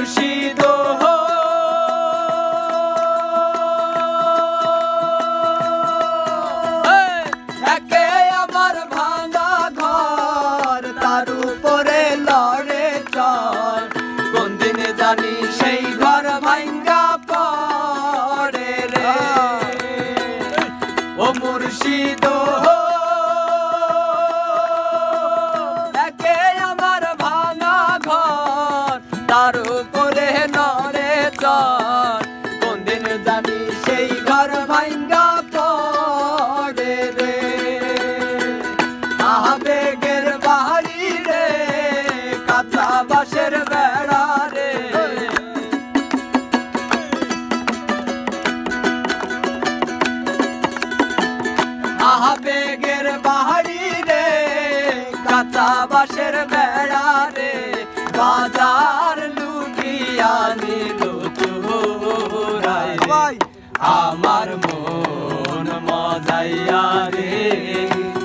মুর্শিদ একে আমার ভাঙা ঘর তার উপরে লড়ে চর কোন দিন জানি সেই ঘর ভাঙ্গা পড়ে রে ও মুর্শিদ একে আমার ভাঙা ঘর তার উপরে নড়ে চর কোন দিন জানি সেই ঘর ভাঙ্গা পড়ে রে আবেগের বাড়ি রে কাঁচা বাঁশের বেড়া রে আবেগের বাড়ি রে কাঁচা বাঁশের বেড়া রে বাজার লুটিয়া নিল চোরাই আমার মন মজাইয়া রে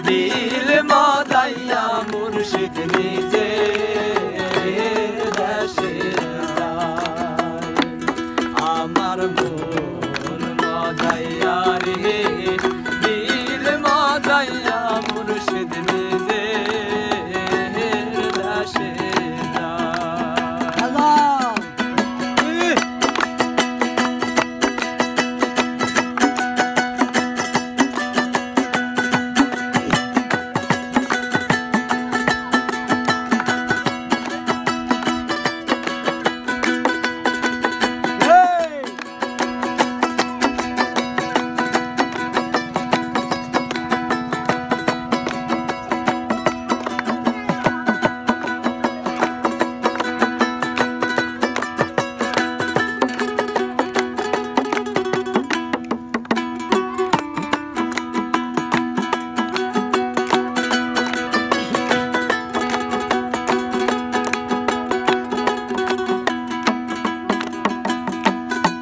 দিল মজাইয়া মুর্শিদ নিজে দেশে যায় আমার মন মজাইয়া রে দিল মজাইয়া মুর্শিদ নিজে দেশে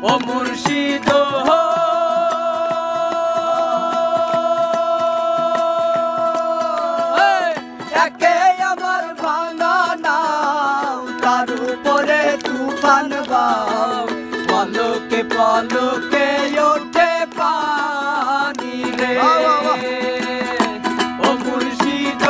ও মুর্শিদ একে আমার ভাঙা নাও তার উপরে তুফান বাও পলকে পলকে ওঠে পানি রে ও মুর্শিদ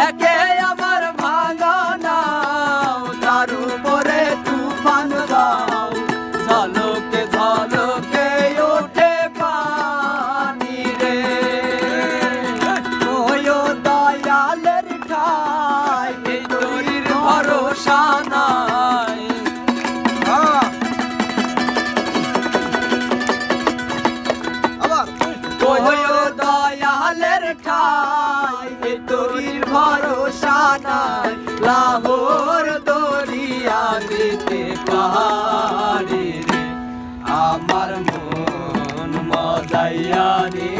একে আমার ভাঙা নাও তার উপরে তুফান বাও ঝলকে ঝলকে ওঠে পানি রে ওই দয়ালের ঠাই তোরির ভরসা নাই ওই দয়ালের ঠাই তোরির ভরসা নাই লাহোর দরিয়া দিতে পারি রে আমার মন মজাইয়া রে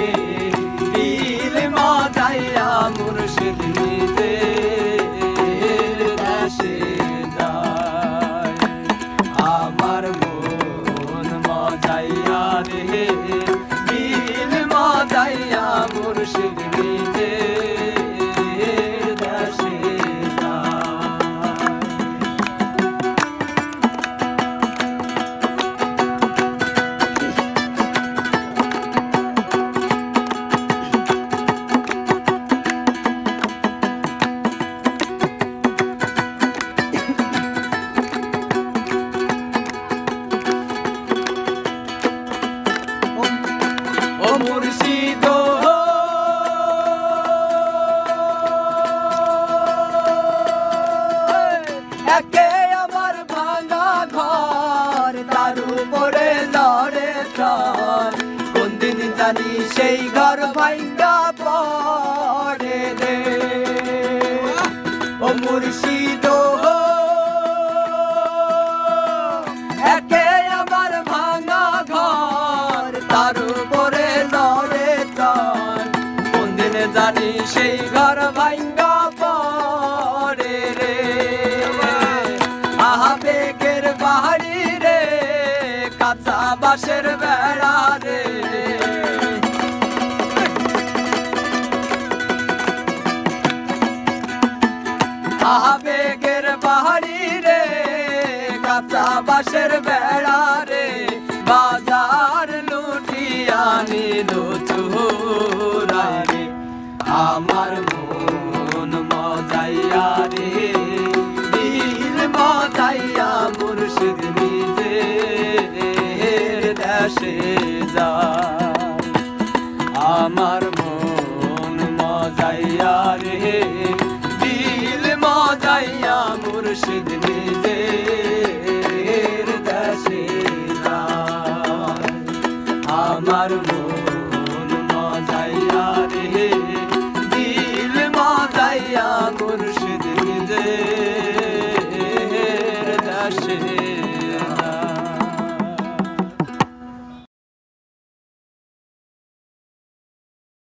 দিল মজাইয়া মুর্শিদ নিজে দেশে যায় আমার মন মজাইয়া রে দিল মজাইয়া মুর্শিদ নিজে দেশে ও মুর্শিদ একে আমার ভাঙা ঘর তার উপরে লড়ে চর কোন দিন জানি সেই ঘর ভাঙ্গা পড়ে রে ও মুর্শিদ একে আমার ভাঙা ঘর তার উপরে লড়ে চর কোন দিন জানি সেই ঘর ভাঙ্গা পড়ে রে আবেগের বাড়ি রে কাঁচা বাঁশের বেড়া রে আবেগ বাঁশের বেড়া রে বাজার লুটিয়া নিল চোরাই রে আমার মন মজাইয়া রে দিল মজাইয়া মুর্শিদ নিজের দেশে যায় আমার মন মজাইয়া রে দিল মজাইয়া মুর্শিদ নিজের দেশে যায় আমার